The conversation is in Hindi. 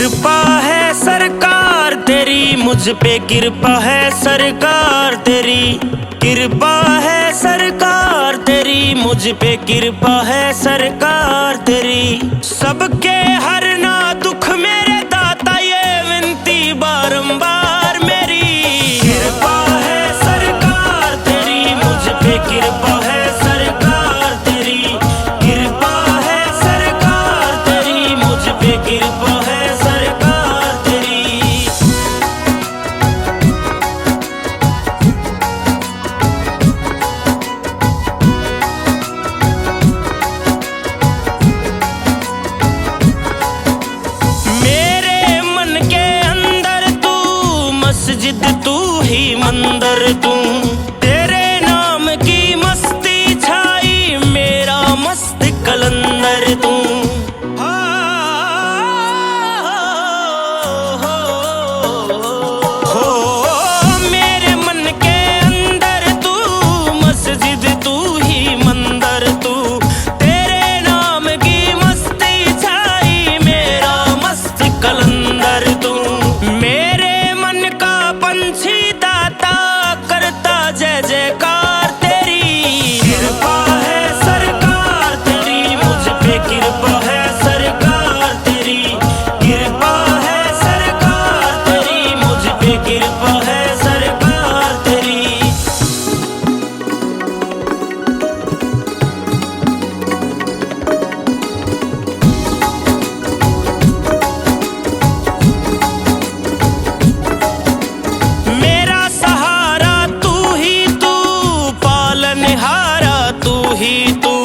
कृपा है सरकार तेरी मुझ पे, कृपा है सरकार तेरी, कृपा है सरकार तेरी मुझ पे, कृपा है सरकार तेरी। सबके हरना दुख मेरे दाता, ये विनती बारंबार मेरी। कृपा है सरकार तेरी मुझ पे, कृपा है सरकार तेरी, कृपा है सरकार तेरी मुझ पे, कृपा है सरकार तेरी। मेरे मन के अंदर तू मस्जिद, तू ही मंदिर, तू तेरे नाम की मस्ती छाई, मेरा मस्त कलंदर तू। मेरे मन के अंदर तू मस्जिद, तू ही मंदिर, तू तेरे नाम की मस्ती छाई, मेरा मस्त कलंदर तू। मेरे मन का पंछी दाता करता जय जयकार तेरी। कृपा है सरकार तेरी मुझ पे, कृपा है सरकार तेरी, कृपा है सरकार तेरी मुझ पे, कृपा है सरकार तेरी। मेरा सहारा तू ही तू, पालनहारा तू ही तू,